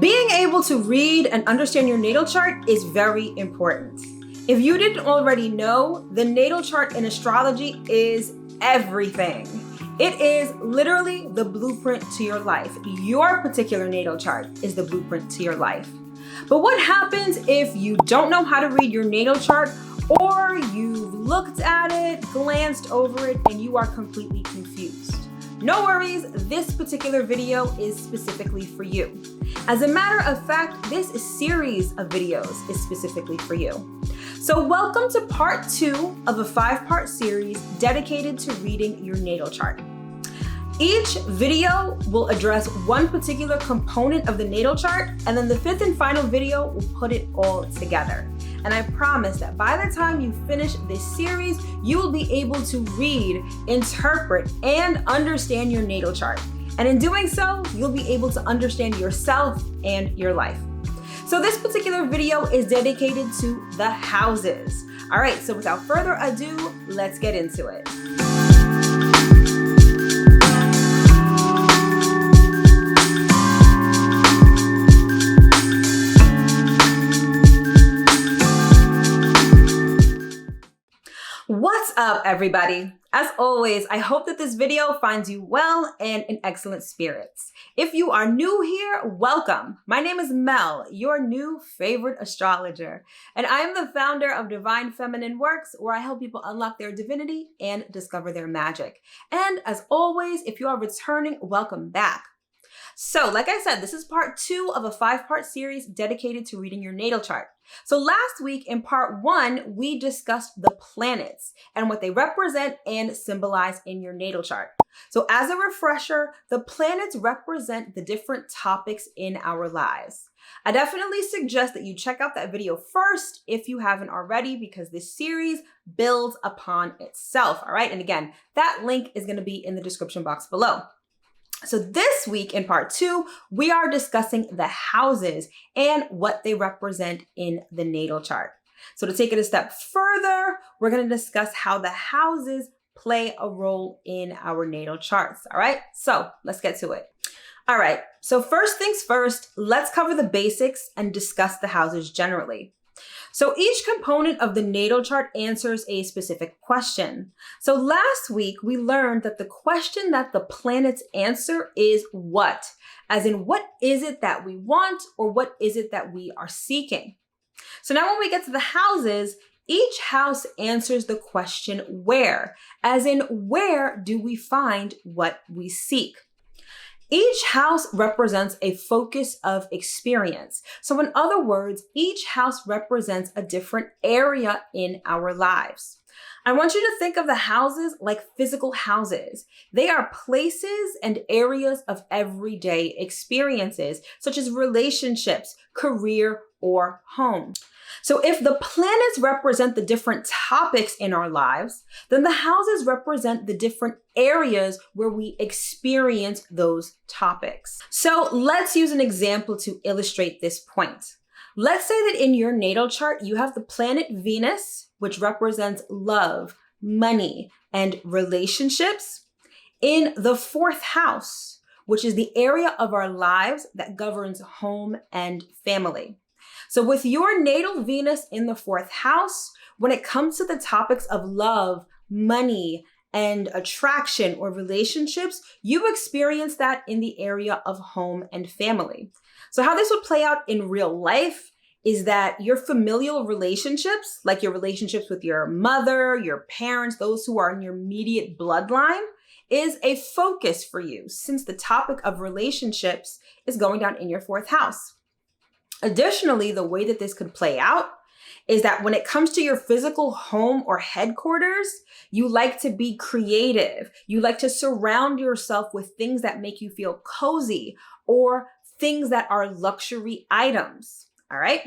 Being able to read and understand your natal chart is very important. If you didn't already know, the natal chart in astrology is everything. It is literally the blueprint to your life. Your particular natal chart is the blueprint to your life. But what happens if you don't know how to read your natal chart, or you've looked at it, glanced over it, and you are completely confused? No worries, this particular video is specifically for you. As a matter of fact, this series of videos is specifically for you. So welcome to part 2 of a 5-part series dedicated to reading your natal chart. Each video will address one particular component of the natal chart, and then the 5th and final video will put it all together. And I promise that by the time you finish this series, you will be able to read, interpret, and understand your natal chart. And in doing so, you'll be able to understand yourself and your life. So this particular video is dedicated to the houses. All right, so without further ado, let's get into it. What's up, everybody? As always, I hope that this video finds you well and in excellent spirits. If you are new here, welcome. My name is Mel, your new favorite astrologer, and I am the founder of Divine Feminine Works, where I help people unlock their divinity and discover their magic. And as always, if you are returning, welcome back. So, like I said, this is part 2 of a 5-part series dedicated to reading your natal chart. So last week in part 1, we discussed the planets and what they represent and symbolize in your natal chart. So as a refresher, the planets represent the different topics in our lives. I definitely suggest that you check out that video first if you haven't already, because this series builds upon itself, all right? And again, that link is going to be in the description box below. So this week in part 2, we are discussing the houses and what they represent in the natal chart. So to take it a step further, we're going to discuss how the houses play a role in our natal charts. All right, so let's get to it. All right, so first things first, let's cover the basics and discuss the houses generally. So each component of the natal chart answers a specific question. So last week, we learned that the question that the planets answer is what? As in, what is it that we want, or what is it that we are seeking? So now when we get to the houses, each house answers the question where? As in, where do we find what we seek? Each house represents a focus of experience. So in other words, each house represents a different area in our lives. I want you to think of the houses like physical houses. They are places and areas of everyday experiences, such as relationships, career, or home. So if the planets represent the different topics in our lives, then the houses represent the different areas where we experience those topics. So let's use an example to illustrate this point. Let's say that in your natal chart, you have the planet Venus, which represents love, money, and relationships, in the 4th house, which is the area of our lives that governs home and family. So with your natal Venus in the 4th house, when it comes to the topics of love, money, and attraction or relationships, you experience that in the area of home and family. So how this would play out in real life is that your familial relationships, like your relationships with your mother, your parents, those who are in your immediate bloodline, is a focus for you, since the topic of relationships is going down in your 4th house. Additionally, the way that this could play out is that when it comes to your physical home or headquarters, you like to be creative. You like to surround yourself with things that make you feel cozy or things that are luxury items. All right.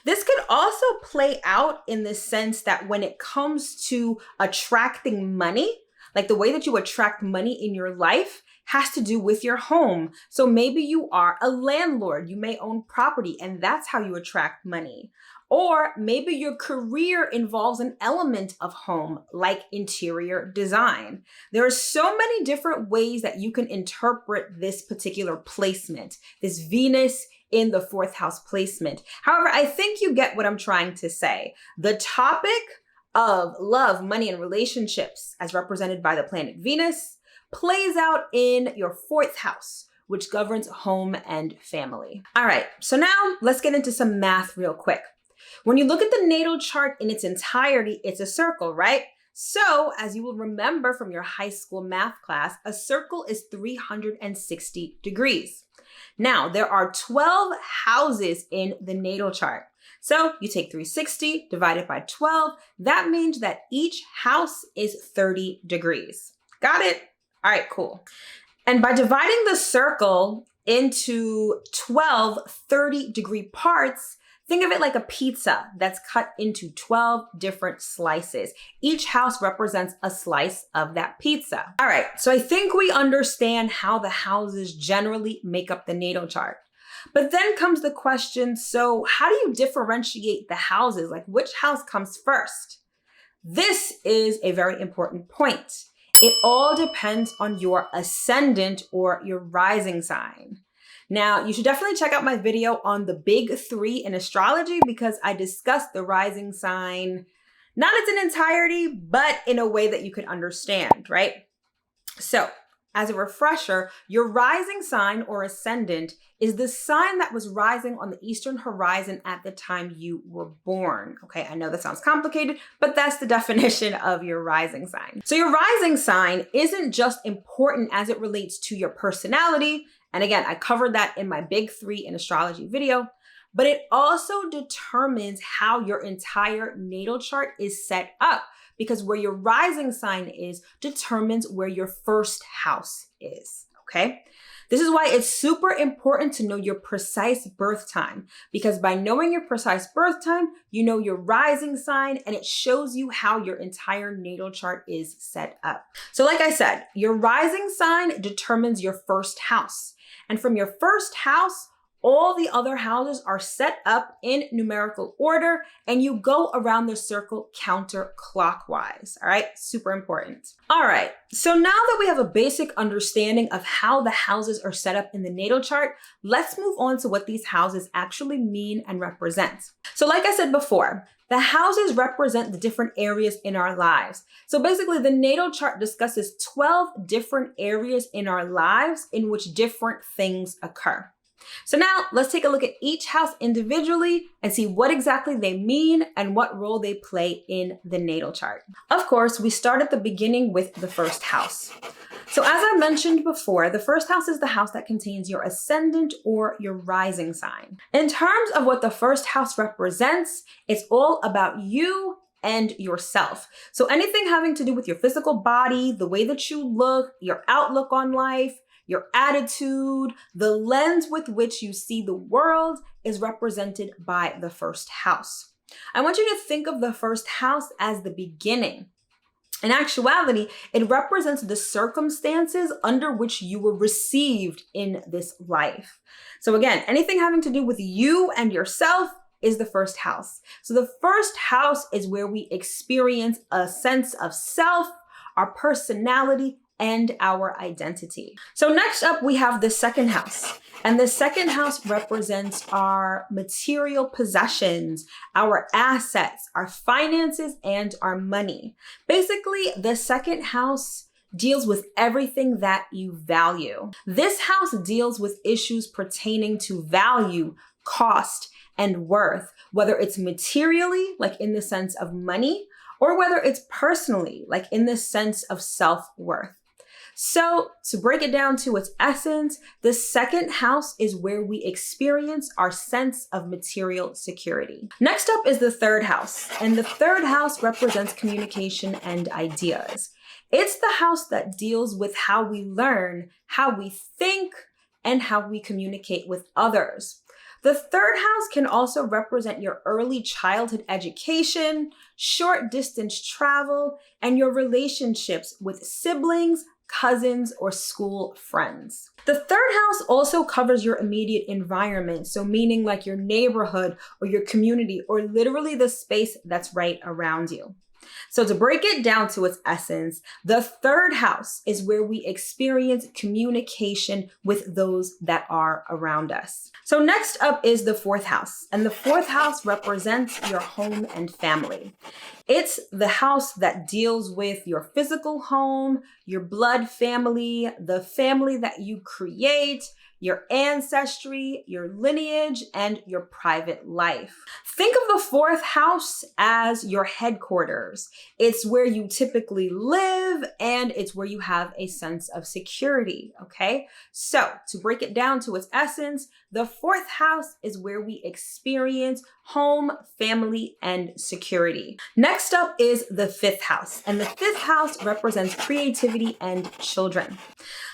This could also play out in the sense that when it comes to attracting money, like the way that you attract money in your life has to do with your home. So maybe you are a landlord, you may own property, and that's how you attract money. Or maybe your career involves an element of home, like interior design. There are so many different ways that you can interpret this particular placement, this Venus in the fourth house placement. However, I think you get what I'm trying to say. The topic of love, money, and relationships, as represented by the planet Venus, plays out in your fourth house, which governs home and family. All right, so now let's get into some math real quick. When you look at the natal chart in its entirety, it's a circle, right? So, as you will remember from your high school math class, a circle is 360 degrees. Now, there are 12 houses in the natal chart. So you take 360 divided by 12. That means that each house is 30 degrees. Got it? All right, cool. And by dividing the circle into 12 30-degree parts, think of it like a pizza that's cut into 12 different slices. Each house represents a slice of that pizza. All right, so I think we understand how the houses generally make up the natal chart. But then comes the question, so how do you differentiate the houses? Like, which house comes first? This is a very important point. It all depends on your ascendant or your rising sign. Now, you should definitely check out my video on the big three in astrology because I discussed the rising sign, not in its entirety, but in a way that you could understand, right? So, as a refresher, your rising sign or ascendant is the sign that was rising on the eastern horizon at the time you were born. Okay, I know that sounds complicated, but that's the definition of your rising sign. So your rising sign isn't just important as it relates to your personality. And again, I covered that in my big three in astrology video, but it also determines how your entire natal chart is set up. Because where your rising sign is determines where your first house is, okay? This is why it's super important to know your precise birth time, because by knowing your precise birth time, you know your rising sign and it shows you how your entire natal chart is set up. So like I said, your rising sign determines your first house. And from your first house, all the other houses are set up in numerical order and you go around the circle counterclockwise, all right? Super important. All right, so now that we have a basic understanding of how the houses are set up in the natal chart, let's move on to what these houses actually mean and represent. So like I said before, the houses represent the different areas in our lives. So basically the natal chart discusses 12 different areas in our lives in which different things occur. So now let's take a look at each house individually and see what exactly they mean and what role they play in the natal chart. Of course, we start at the beginning with the first house. So as I mentioned before, the first house is the house that contains your ascendant or your rising sign. In terms of what the first house represents, it's all about you and yourself. So anything having to do with your physical body, the way that you look, your outlook on life, your attitude, the lens with which you see the world is represented by the first house. I want you to think of the first house as the beginning. In actuality, it represents the circumstances under which you were received in this life. So again, anything having to do with you and yourself is the first house. So the first house is where we experience a sense of self, our personality, and our identity. So next up, we have the second house. And the second house represents our material possessions, our assets, our finances, and our money. Basically, the second house deals with everything that you value. This house deals with issues pertaining to value, cost, and worth, whether it's materially, like in the sense of money, or whether it's personally, like in the sense of self-worth. So to break it down to its essence, the second house is where we experience our sense of material security. Next up is the third house, and the third house represents communication and ideas. It's the house that deals with how we learn, how we think, and how we communicate with others. The third house can also represent your early childhood education, short distance travel, and your relationships with siblings, cousins, or school friends. The third house also covers your immediate environment. So meaning like your neighborhood or your community or literally the space that's right around you. So to break it down to its essence, the third house is where we experience communication with those that are around us. So next up is the fourth house, and the fourth house represents your home and family. It's the house that deals with your physical home, your blood family, the family that you create, your ancestry, your lineage, and your private life. Think of the fourth house as your headquarters. It's where you typically live and it's where you have a sense of security, okay? So to break it down to its essence, the fourth house is where we experience home, family, and security. Next up is the fifth house, and the fifth house represents creativity and children.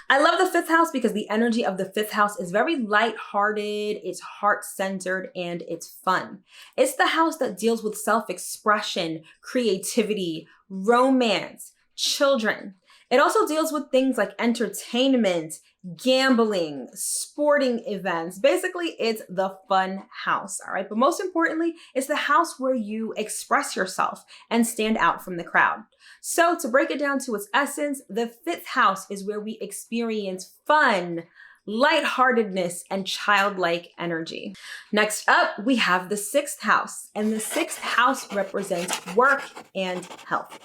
I love the fifth house because the energy of the fifth house is very lighthearted, it's heart-centered, and it's fun. It's the house that deals with self-expression, creativity, romance, children. It also deals with things like entertainment, gambling, sporting events. Basically, it's the fun house, all right? But most importantly, it's the house where you express yourself and stand out from the crowd. So to break it down to its essence, the fifth house is where we experience fun, lightheartedness, and childlike energy. Next up, we have the sixth house, and the sixth house represents work and health.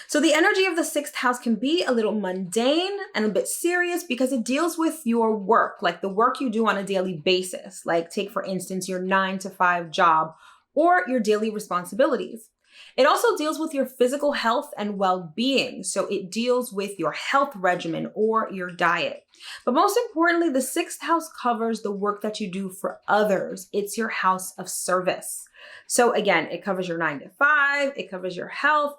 So the energy of the sixth house can be a little mundane and a bit serious because it deals with your work, like the work you do on a daily basis, like take, for instance, your 9-to-5 job or your daily responsibilities. It also deals with your physical health and well-being. So it deals with your health regimen or your diet. But most importantly, the sixth house covers the work that you do for others. It's your house of service. So again, it covers your 9-to-5, it covers your health.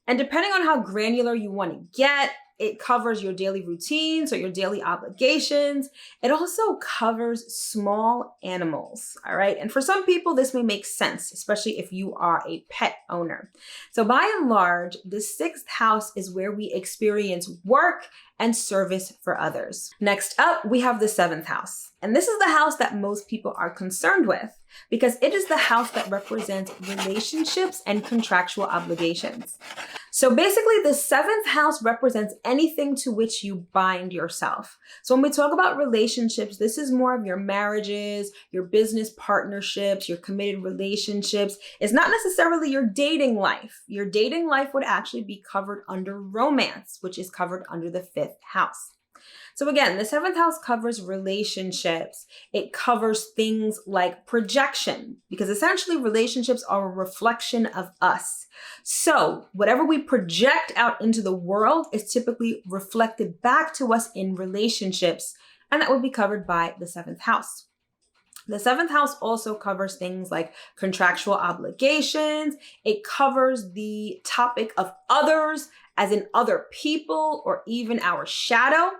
And depending on how granular you want to get, it covers your daily routines or your daily obligations. It also covers small animals, all right? And for some people, this may make sense, especially if you are a pet owner. So by and large, the sixth house is where we experience work and service for others. Next up, we have the seventh house. And this is the house that most people are concerned with because it is the house that represents relationships and contractual obligations. So basically, the seventh house represents anything to which you bind yourself. So when we talk about relationships, this is more of your marriages, your business partnerships, your committed relationships. It's not necessarily your dating life. Your dating life would actually be covered under romance, which is covered under the fifth house. So again, the seventh house covers relationships. It covers things like projection, because essentially relationships are a reflection of us. So whatever we project out into the world is typically reflected back to us in relationships, and that would be covered by the seventh house. The seventh house also covers things like contractual obligations. It covers the topic of others, as in other people or even our shadow.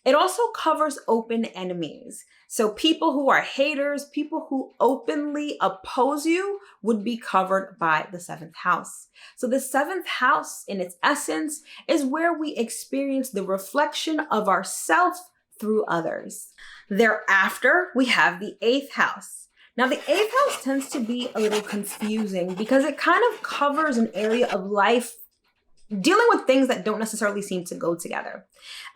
It also covers open enemies. So people who are haters, people who openly oppose you would be covered by the seventh house. So the seventh house in its essence is where we experience the reflection of ourself through others. Thereafter, we have the eighth house. Now the eighth house tends to be a little confusing because it kind of covers an area of life dealing with things that don't necessarily seem to go together.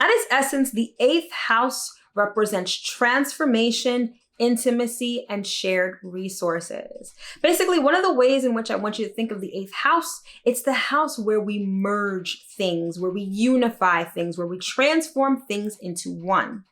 At its essence, the eighth house represents transformation, intimacy, and shared resources. Basically, one of the ways in which I want you to think of the eighth house, it's the house where we merge things, where we unify things, where we transform things into one.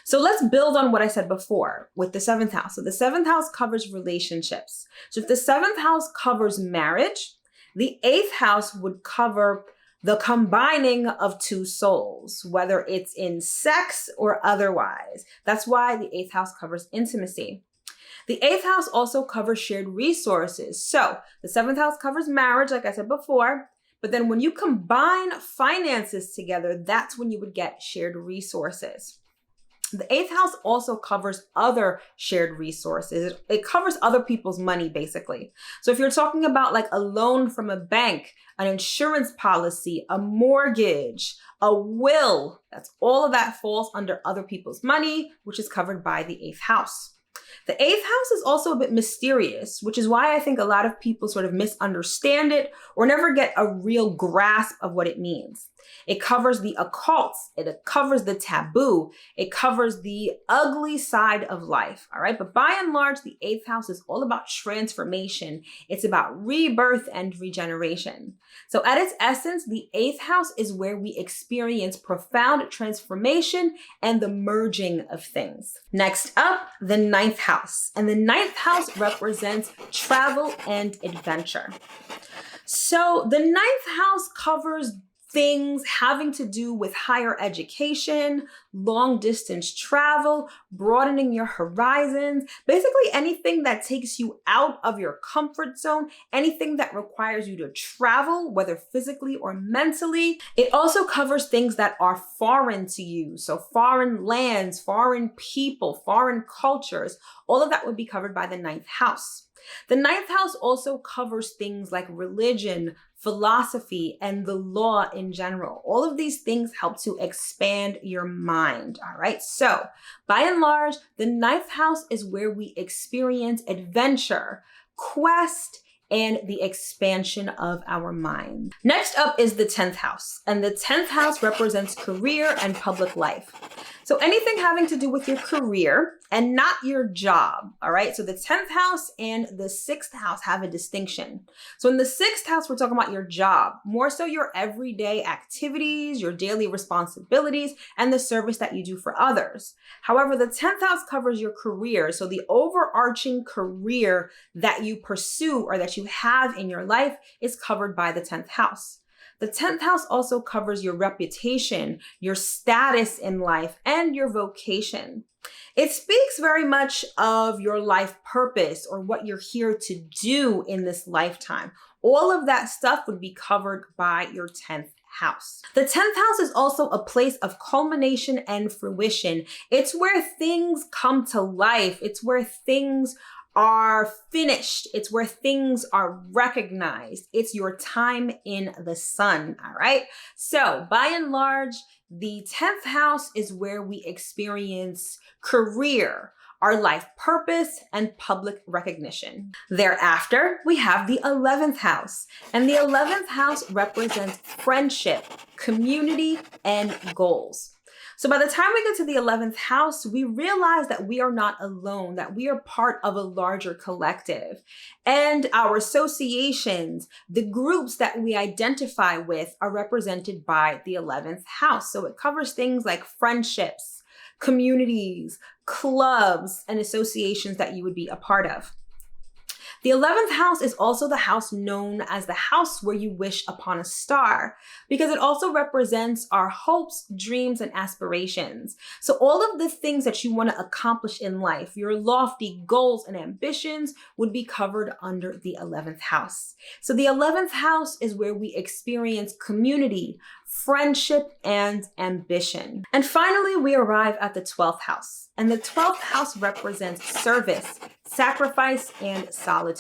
So let's build on what I said before with the seventh house. So the seventh house covers relationships. So if the seventh house covers marriage, the eighth house would cover the combining of two souls, whether it's in sex or otherwise. That's why the eighth house covers intimacy. The eighth house also covers shared resources. So the seventh house covers marriage, like I said before, but then when you combine finances together, that's when you would get shared resources. The eighth house also covers other shared resources. It covers other people's money, basically. So if you're talking about like a loan from a bank, an insurance policy, a mortgage, a will, that's all of that falls under other people's money, which is covered by the eighth house. The eighth house is also a bit mysterious, which is why I think a lot of people sort of misunderstand it or never get a real grasp of what it means. It covers the occult, it covers the taboo, it covers the ugly side of life, all right? But by and large, the eighth house is all about transformation. It's about rebirth and regeneration. So at its essence, the eighth house is where we experience profound transformation and the merging of things. Next up, the ninth house. And the ninth house represents travel and adventure. So the ninth house covers things having to do with higher education, long distance travel, broadening your horizons, basically anything that takes you out of your comfort zone, anything that requires you to travel, whether physically or mentally. It also covers things that are foreign to you. So foreign lands, foreign people, foreign cultures, all of that would be covered by the ninth house. The ninth house also covers things like religion, philosophy, and the law in general. All of these things help to expand your mind, all right? So, by and large, the ninth house is where we experience adventure, quest, and the expansion of our mind. Next up is the 10th house, and the 10th house represents career and public life. So anything having to do with your career and not your job, all right? So the 10th house and the 6th house have a distinction. So in the 6th house, we're talking about your job, more so your everyday activities, your daily responsibilities, and the service that you do for others. However, the 10th house covers your career. So the overarching career that you pursue or that you have in your life is covered by the 10th house. The 10th house also covers your reputation, your status in life, and your vocation. It speaks very much of your life purpose or what you're here to do in this lifetime. All of that stuff would be covered by your 10th house. The 10th house is also a place of culmination and fruition. It's where things come to life. It's where things are finished. It's where things are recognized. It's your time in the sun, all right? So by and large, the 10th house is where we experience career, our life purpose, and public recognition. Thereafter, we have the 11th house, and the 11th house represents friendship, community, and goals. So by the time we get to the 11th house, we realize that we are not alone, that we are part of a larger collective. And our associations, the groups that we identify with, are represented by the 11th house. So it covers things like friendships, communities, clubs, and associations that you would be a part of. The 11th house is also the house known as the house where you wish upon a star, because it also represents our hopes, dreams, and aspirations. So all of the things that you want to accomplish in life, your lofty goals and ambitions, would be covered under the 11th house. So the 11th house is where we experience community, friendship, and ambition. And finally, we arrive at the 12th house. And the 12th house represents service, sacrifice, and solitude.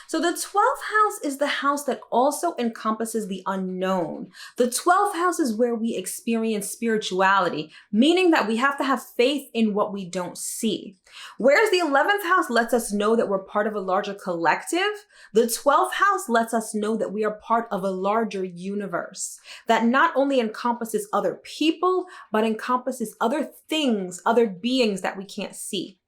So the 12th house is the house that also encompasses the unknown. The 12th house is where we experience spirituality, meaning that we have to have faith in what we don't see. Whereas the 11th house lets us know that we're part of a larger collective, the 12th house lets us know that we are part of a larger universe that not only encompasses other people, but encompasses other things, other beings that we can't see.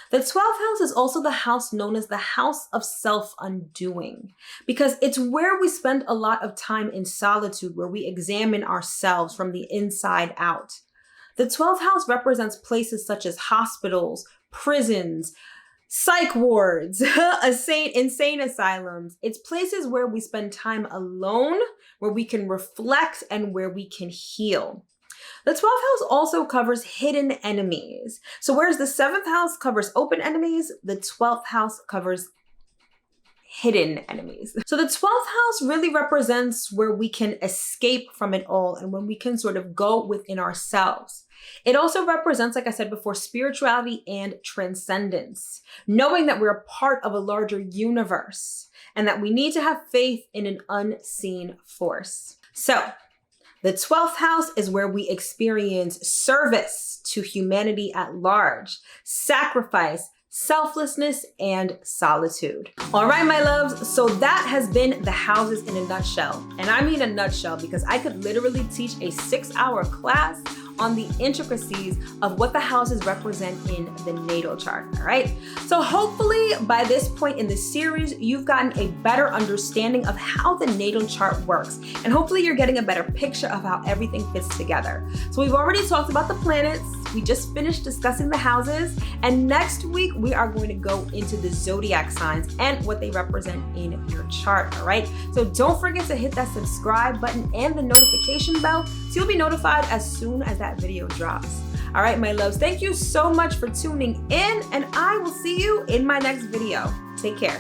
The 12th house is also the house known as the house of self-undoing, because it's where we spend a lot of time in solitude, where we examine ourselves from the inside out. The 12th house represents places such as hospitals, prisons, psych wards, insane asylums. It's places where we spend time alone, where we can reflect, and where we can heal. The 12th house also covers hidden enemies. So whereas the 7th house covers open enemies, the 12th house covers hidden enemies. So the 12th house really represents where we can escape from it all and when we can sort of go within ourselves. It also represents, like I said before, spirituality and transcendence, knowing that we're a part of a larger universe and that we need to have faith in an unseen force. So, the 12th house is where we experience service to humanity at large, sacrifice, selflessness, and solitude. All right, my loves, so that has been the houses in a nutshell. And I mean a nutshell because I could literally teach a 6-hour class on the intricacies of what the houses represent in the natal chart, all right? So hopefully by this point in the series, you've gotten a better understanding of how the natal chart works. And hopefully you're getting a better picture of how everything fits together. So we've already talked about the planets. We just finished discussing the houses. And next week, we are going to go into the zodiac signs and what they represent in your chart, all right? So don't forget to hit that subscribe button and the notification bell so you'll be notified as soon as that video drops. All right, my loves, thank you so much for tuning in, and I will see you in my next video. Take care.